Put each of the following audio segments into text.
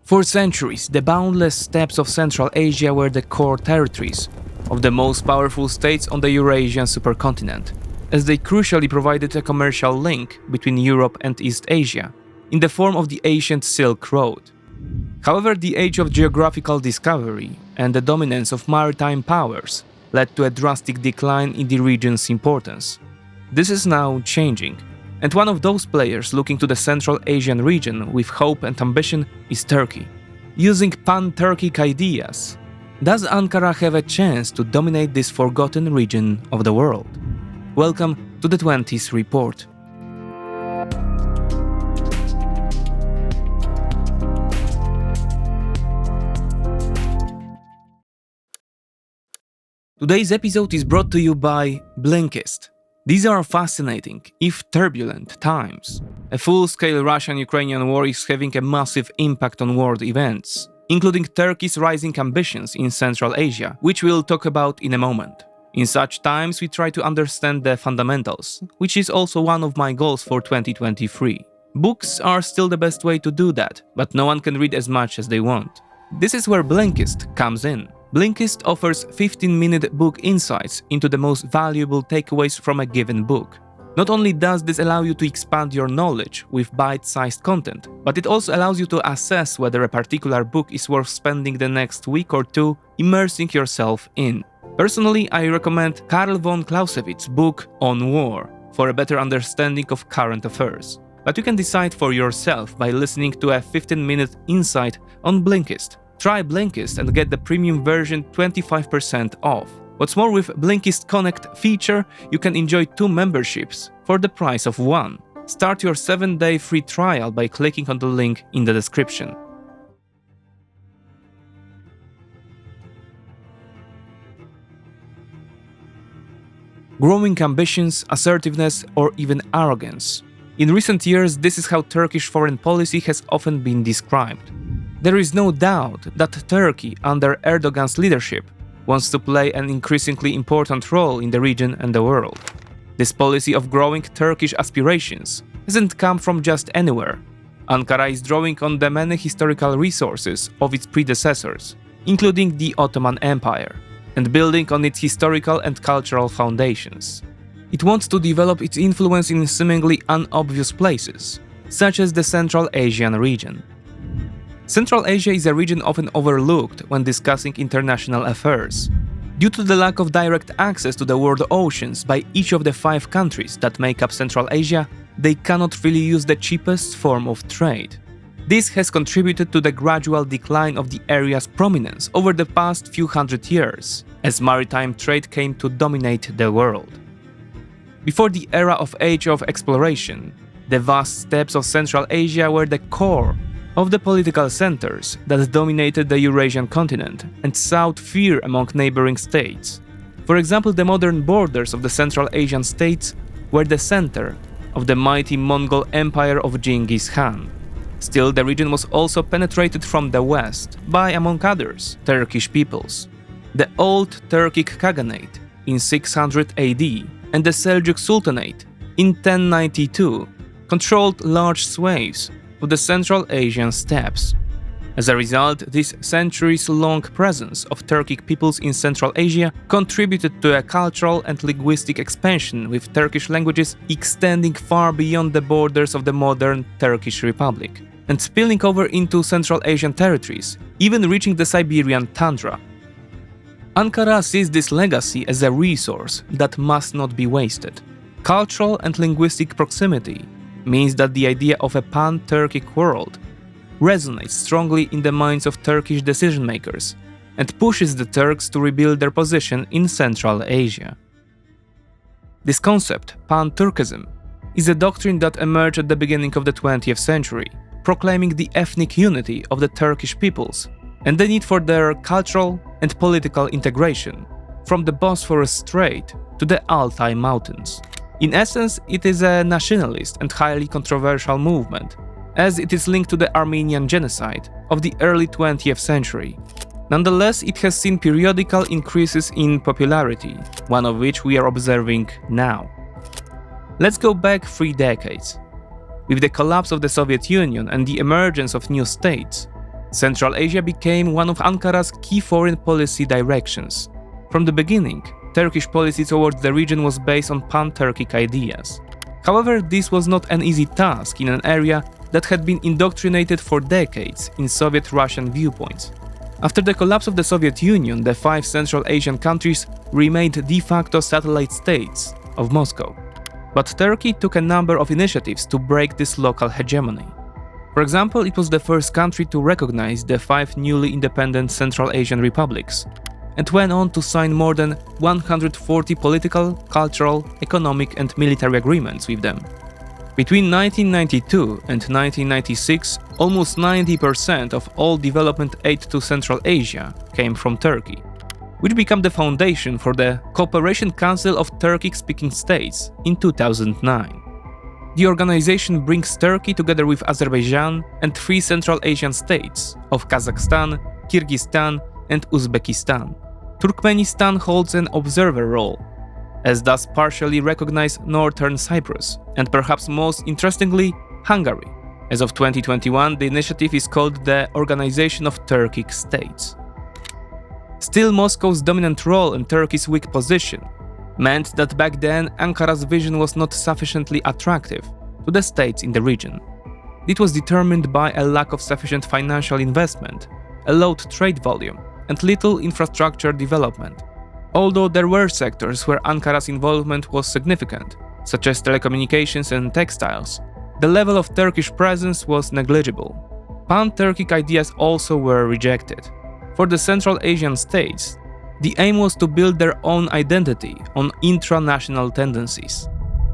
For centuries, the boundless steppes of Central Asia were the core territories of the most powerful states on the Eurasian supercontinent, as they crucially provided a commercial link between Europe and East Asia, in the form of the ancient Silk Road. However, the age of geographical discovery and the dominance of maritime powers led to a drastic decline in the region's importance. This is now changing, and one of those players looking to the Central Asian region with hope and ambition is Turkey. Using pan-Turkic ideas, does Ankara have a chance to dominate this forgotten region of the world? Welcome to the 20s Report. Today's episode is brought to you by Blinkist. These are fascinating, if turbulent, times. A full-scale Russian-Ukrainian war is having a massive impact on world events, including Turkey's rising ambitions in Central Asia, which we'll talk about in a moment. In such times, we try to understand the fundamentals, which is also one of my goals for 2023. Books are still the best way to do that, but no one can read as much as they want. This is where Blinkist comes in. Blinkist offers 15-minute book insights into the most valuable takeaways from a given book. Not only does this allow you to expand your knowledge with bite-sized content, but it also allows you to assess whether a particular book is worth spending the next week or two immersing yourself in. Personally, I recommend Karl von Clausewitz's book On War for a better understanding of current affairs. But you can decide for yourself by listening to a 15-minute insight on Blinkist. Try Blinkist and get the premium version 25% off. What's more, with Blinkist Connect feature, you can enjoy 2 memberships for the price of 1. Start your 7-day free trial by clicking on the link in the description. Growing ambitions, assertiveness, or even arrogance. In recent years, this is how Turkish foreign policy has often been described. There is no doubt that Turkey, under Erdogan's leadership, wants to play an increasingly important role in the region and the world. This policy of growing Turkish aspirations hasn't come from just anywhere. Ankara is drawing on the many historical resources of its predecessors, including the Ottoman Empire, and building on its historical and cultural foundations. It wants to develop its influence in seemingly unobvious places, such as the Central Asian region. Central Asia is a region often overlooked when discussing international affairs. Due to the lack of direct access to the world oceans by each of the 5 countries that make up Central Asia, they cannot really use the cheapest form of trade. This has contributed to the gradual decline of the area's prominence over the past few hundred years, as maritime trade came to dominate the world. Before the era of Age of Exploration, the vast steppes of Central Asia were the core of the political centers that dominated the Eurasian continent and sowed fear among neighboring states. For example, the modern borders of the Central Asian states were the center of the mighty Mongol Empire of Genghis Khan. Still, the region was also penetrated from the west by, among others, Turkish peoples. The Old Turkic Khaganate in 600 AD and the Seljuk Sultanate in 1092 controlled large swathes of the Central Asian steppes. As a result, this centuries-long presence of Turkic peoples in Central Asia contributed to a cultural and linguistic expansion, with Turkish languages extending far beyond the borders of the modern Turkish Republic and spilling over into Central Asian territories, even reaching the Siberian tundra. Ankara sees this legacy as a resource that must not be wasted. Cultural and linguistic proximity means that the idea of a pan-Turkic world resonates strongly in the minds of Turkish decision-makers and pushes the Turks to rebuild their position in Central Asia. This concept, Pan-Turkism, is a doctrine that emerged at the beginning of the 20th century, proclaiming the ethnic unity of the Turkish peoples and the need for their cultural and political integration, from the Bosphorus Strait to the Altai Mountains. In essence, it is a nationalist and highly controversial movement, as it is linked to the Armenian genocide of the early 20th century. Nonetheless, it has seen periodical increases in popularity, one of which we are observing now. Let's go back 3 decades. With the collapse of the Soviet Union and the emergence of new states, Central Asia became one of Ankara's key foreign policy directions. From the beginning, Turkish policy towards the region was based on pan-Turkic ideas. However, this was not an easy task in an area that had been indoctrinated for decades in Soviet-Russian viewpoints. After the collapse of the Soviet Union, the 5 Central Asian countries remained de facto satellite states of Moscow. But Turkey took a number of initiatives to break this local hegemony. For example, it was the first country to recognize the 5 newly independent Central Asian republics, and went on to sign more than 140 political, cultural, economic and military agreements with them. Between 1992 and 1996, almost 90% of all development aid to Central Asia came from Turkey, which became the foundation for the Cooperation Council of Turkic-speaking States in 2009. The organization brings Turkey together with Azerbaijan and 3 Central Asian states of Kazakhstan, Kyrgyzstan and Uzbekistan. Turkmenistan holds an observer role, as does partially recognized Northern Cyprus, and perhaps most interestingly, Hungary. As of 2021, the initiative is called the Organization of Turkic States. Still, Moscow's dominant role and Turkey's weak position meant that back then Ankara's vision was not sufficiently attractive to the states in the region. It was determined by a lack of sufficient financial investment, a low trade volume, and little infrastructure development. Although there were sectors where Ankara's involvement was significant, such as telecommunications and textiles, the level of Turkish presence was negligible. Pan-Turkic ideas also were rejected. For the Central Asian states, the aim was to build their own identity on intra-national tendencies.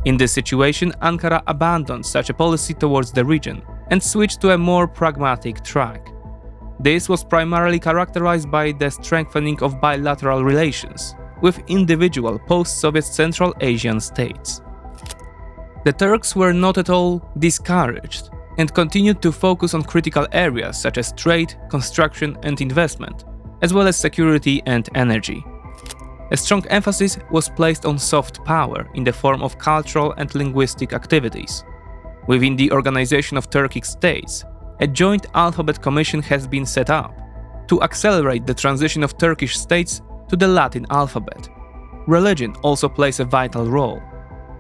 In this situation, Ankara abandoned such a policy towards the region and switched to a more pragmatic track. This was primarily characterized by the strengthening of bilateral relations with individual post-Soviet Central Asian states. The Turks were not at all discouraged and continued to focus on critical areas such as trade, construction and investment, as well as security and energy. A strong emphasis was placed on soft power in the form of cultural and linguistic activities. Within the Organization of Turkic States, a joint alphabet commission has been set up to accelerate the transition of Turkish states to the Latin alphabet. Religion also plays a vital role.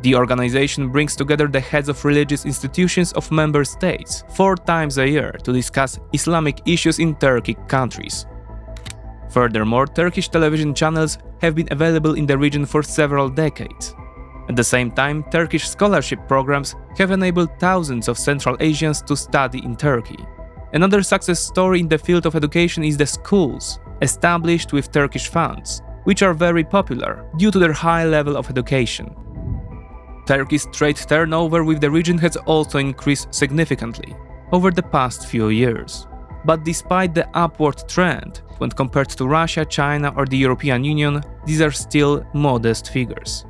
The organization brings together the heads of religious institutions of member states 4 times a year to discuss Islamic issues in Turkic countries. Furthermore, Turkish television channels have been available in the region for several decades. At the same time, Turkish scholarship programs have enabled thousands of Central Asians to study in Turkey. Another success story in the field of education is the schools, established with Turkish funds, which are very popular due to their high level of education. Turkey's trade turnover with the region has also increased significantly over the past few years. But despite the upward trend, when compared to Russia, China or the European Union, these are still modest figures.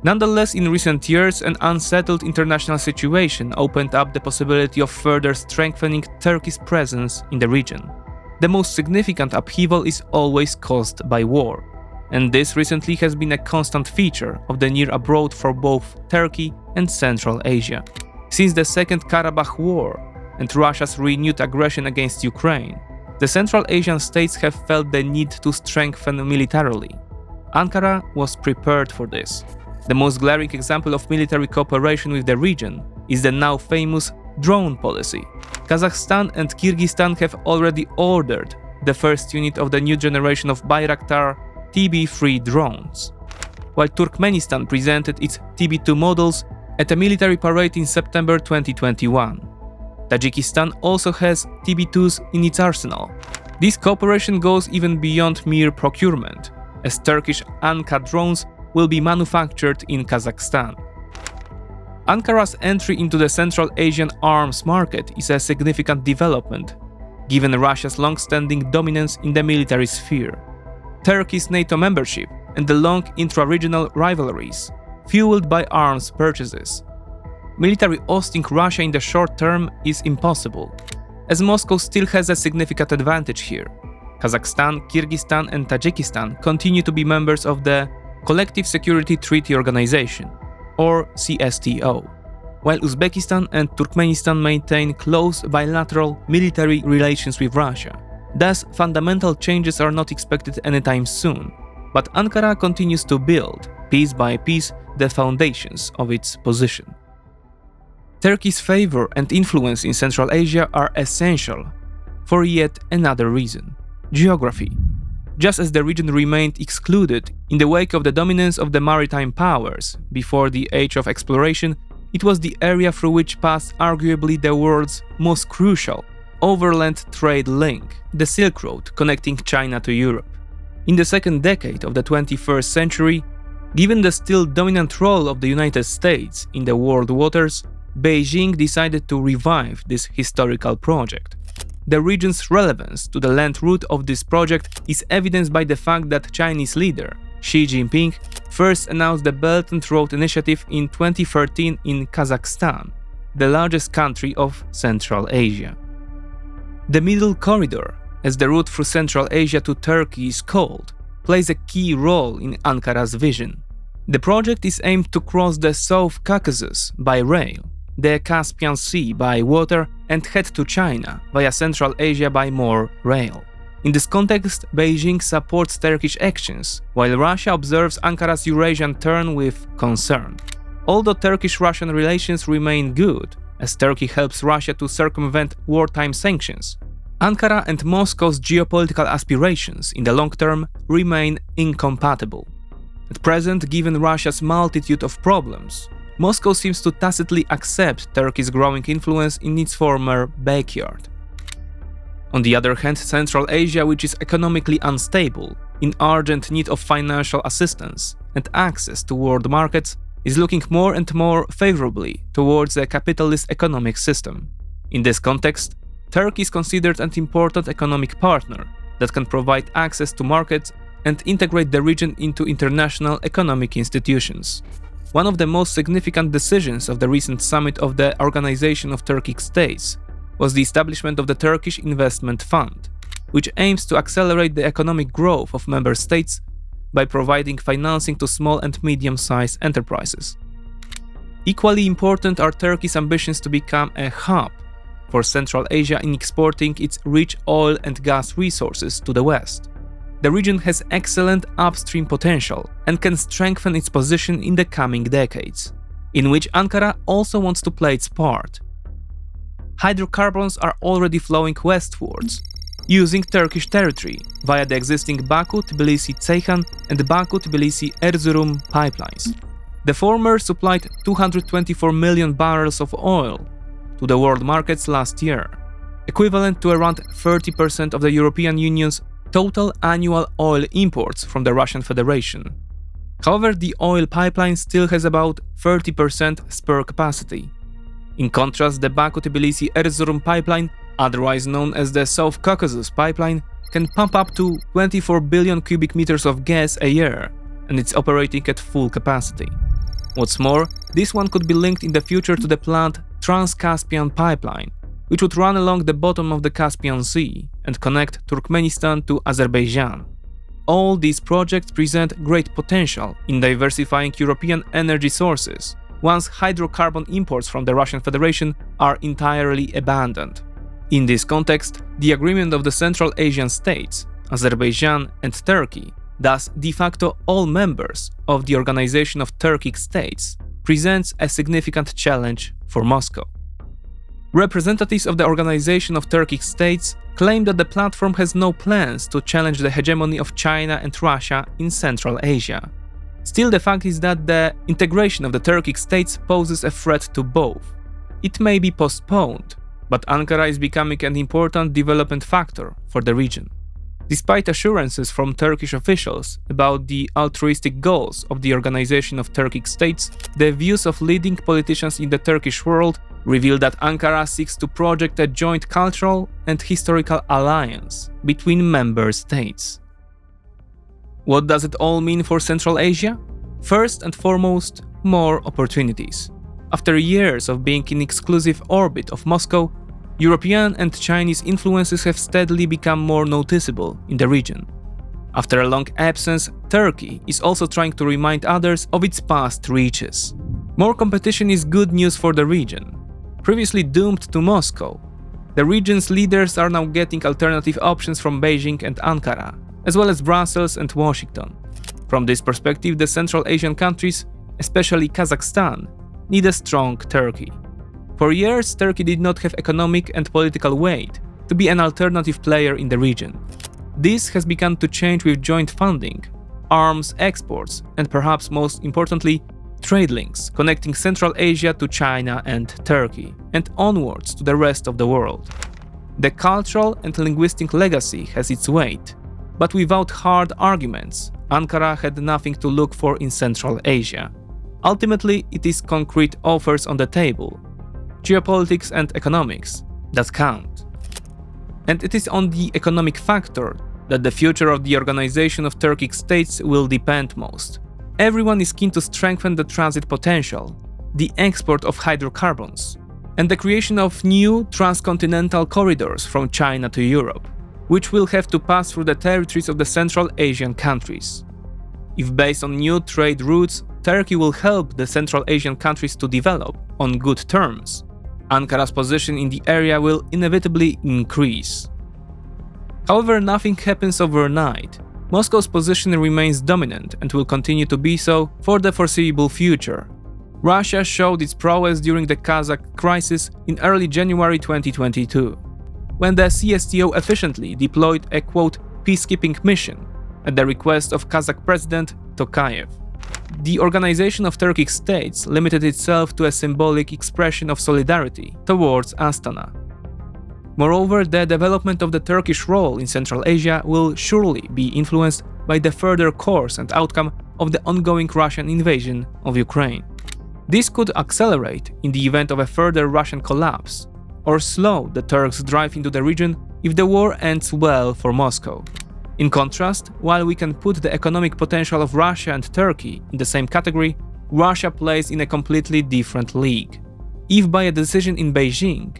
Nonetheless, in recent years, an unsettled international situation opened up the possibility of further strengthening Turkey's presence in the region. The most significant upheaval is always caused by war, and this recently has been a constant feature of the near abroad for both Turkey and Central Asia. Since the Second Karabakh War and Russia's renewed aggression against Ukraine, the Central Asian states have felt the need to strengthen militarily. Ankara was prepared for this. The most glaring example of military cooperation with the region is the now famous drone policy. Kazakhstan and Kyrgyzstan have already ordered the first unit of the new generation of Bayraktar TB3 drones, while Turkmenistan presented its TB2 models at a military parade in September 2021. Tajikistan also has TB2s in its arsenal. This cooperation goes even beyond mere procurement, as Turkish Anka drones will be manufactured in Kazakhstan. Ankara's entry into the Central Asian arms market is a significant development, given Russia's long-standing dominance in the military sphere. Turkey's NATO membership and the long intra-regional rivalries, fueled by arms purchases. Military ousting Russia in the short term is impossible, as Moscow still has a significant advantage here. Kazakhstan, Kyrgyzstan and Tajikistan continue to be members of the Collective Security Treaty Organization, or CSTO. while Uzbekistan and Turkmenistan maintain close bilateral military relations with Russia. Thus, fundamental changes are not expected anytime soon, but Ankara continues to build, piece by piece, the foundations of its position. Turkey's favor and influence in Central Asia are essential for yet another reason: geography. Just as the region remained excluded in the wake of the dominance of the maritime powers before the age of exploration, it was the area through which passed arguably the world's most crucial overland trade link, the Silk Road connecting China to Europe. In the second decade of the 21st century, given the still dominant role of the United States in the world waters, Beijing decided to revive this historical project. The region's relevance to the land route of this project is evidenced by the fact that Chinese leader Xi Jinping first announced the Belt and Road Initiative in 2013 in Kazakhstan, the largest country of Central Asia. The Middle Corridor, as the route through Central Asia to Turkey is called, plays a key role in Ankara's vision. The project is aimed to cross the South Caucasus by rail, the Caspian Sea by water, and head to China via Central Asia by more rail. In this context, Beijing supports Turkish actions, while Russia observes Ankara's Eurasian turn with concern. Although Turkish-Russian relations remain good, as Turkey helps Russia to circumvent wartime sanctions, Ankara and Moscow's geopolitical aspirations in the long term remain incompatible. At present, given Russia's multitude of problems, Moscow seems to tacitly accept Turkey's growing influence in its former backyard. On the other hand, Central Asia, which is economically unstable, in urgent need of financial assistance and access to world markets, is looking more and more favorably towards a capitalist economic system. In this context, Turkey is considered an important economic partner that can provide access to markets and integrate the region into international economic institutions. One of the most significant decisions of the recent summit of the Organization of Turkic States was the establishment of the Turkish Investment Fund, which aims to accelerate the economic growth of member states by providing financing to small and medium-sized enterprises. Equally important are Turkey's ambitions to become a hub for Central Asia in exporting its rich oil and gas resources to the West. The region has excellent upstream potential and can strengthen its position in the coming decades, in which Ankara also wants to play its part. Hydrocarbons are already flowing westwards, using Turkish territory via the existing Baku-Tbilisi-Ceyhan and Baku-Tbilisi-Erzurum pipelines. The former supplied 224 million barrels of oil to the world markets last year, equivalent to around 30% of the European Union's total annual oil imports from the Russian Federation. However, the oil pipeline still has about 30% spare capacity. In contrast, the Baku-Tbilisi-Erzurum pipeline, otherwise known as the South Caucasus pipeline, can pump up to 24 billion cubic meters of gas a year, and it's operating at full capacity. What's more, this one could be linked in the future to the planned Trans-Caspian pipeline, which would run along the bottom of the Caspian Sea and connect Turkmenistan to Azerbaijan. All these projects present great potential in diversifying European energy sources once hydrocarbon imports from the Russian Federation are entirely abandoned. In this context, the agreement of the Central Asian states, Azerbaijan and Turkey, thus de facto all members of the Organization of Turkic States, presents a significant challenge for Moscow. Representatives of the Organization of Turkic States claim that the platform has no plans to challenge the hegemony of China and Russia in Central Asia. Still, the fact is that the integration of the Turkic states poses a threat to both. It may be postponed, but Ankara is becoming an important development factor for the region. Despite assurances from Turkish officials about the altruistic goals of the Organization of Turkic States, the views of leading politicians in the Turkish world reveal that Ankara seeks to project a joint cultural and historical alliance between member states. What does it all mean for Central Asia? First and foremost, more opportunities. After years of being in exclusive orbit of Moscow, European and Chinese influences have steadily become more noticeable in the region. After a long absence, Turkey is also trying to remind others of its past reaches. More competition is good news for the region. Previously doomed to Moscow, the region's leaders are now getting alternative options from Beijing and Ankara, as well as Brussels and Washington. From this perspective, the Central Asian countries, especially Kazakhstan, need a strong Turkey. For years, Turkey did not have economic and political weight to be an alternative player in the region. This has begun to change with joint funding, arms exports, and perhaps most importantly, trade links connecting Central Asia to China and Turkey, and onwards to the rest of the world. The cultural and linguistic legacy has its weight, but without hard arguments, Ankara had nothing to look for in Central Asia. Ultimately, it is concrete offers on the table, geopolitics and economics, that count. And it is on the economic factor that the future of the organization of Turkic states will depend most. Everyone is keen to strengthen the transit potential, the export of hydrocarbons, and the creation of new transcontinental corridors from China to Europe, which will have to pass through the territories of the Central Asian countries. If based on new trade routes, Turkey will help the Central Asian countries to develop on good terms, Ankara's position in the area will inevitably increase. However, nothing happens overnight. Moscow's position remains dominant and will continue to be so for the foreseeable future. Russia showed its prowess during the Kazakh crisis in early January 2022, when the CSTO efficiently deployed a quote, peacekeeping mission at the request of Kazakh President Tokayev. The organization of Turkic states limited itself to a symbolic expression of solidarity towards Astana. Moreover, the development of the Turkish role in Central Asia will surely be influenced by the further course and outcome of the ongoing Russian invasion of Ukraine. This could accelerate in the event of a further Russian collapse, or slow the Turks' drive into the region if the war ends well for Moscow. In contrast, while we can put the economic potential of Russia and Turkey in the same category, Russia plays in a completely different league. If by a decision in Beijing,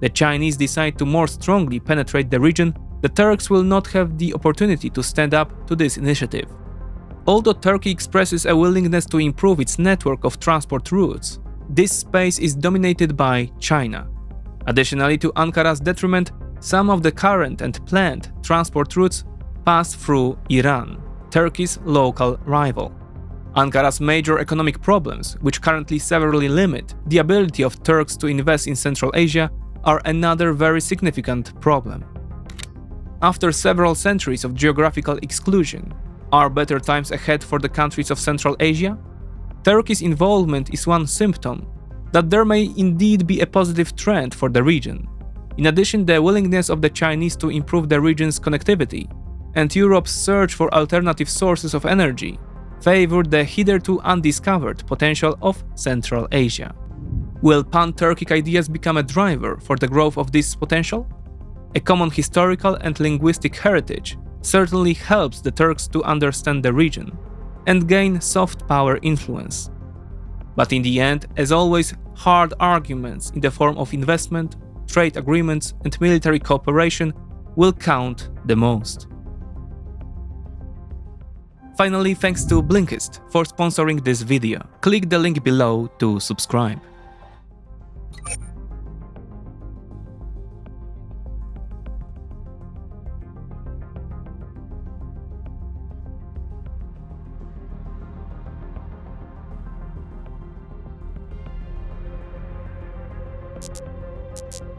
the Chinese decide to more strongly penetrate the region, the Turks will not have the opportunity to stand up to this initiative. Although Turkey expresses a willingness to improve its network of transport routes, this space is dominated by China. Additionally, to Ankara's detriment, some of the current and planned transport routes pass through Iran, Turkey's local rival. Ankara's major economic problems, which currently severely limit the ability of Turks to invest in Central Asia, are another very significant problem. After several centuries of geographical exclusion, are better times ahead for the countries of Central Asia? Turkey's involvement is one symptom that there may indeed be a positive trend for the region. In addition, the willingness of the Chinese to improve the region's connectivity and Europe's search for alternative sources of energy favored the hitherto undiscovered potential of Central Asia. Will pan-Turkic ideas become a driver for the growth of this potential? A common historical and linguistic heritage certainly helps the Turks to understand the region and gain soft power influence. But in the end, as always, hard arguments in the form of investment, trade agreements, and military cooperation will count the most. Finally, thanks to Blinkist for sponsoring this video. Click the link below to subscribe. You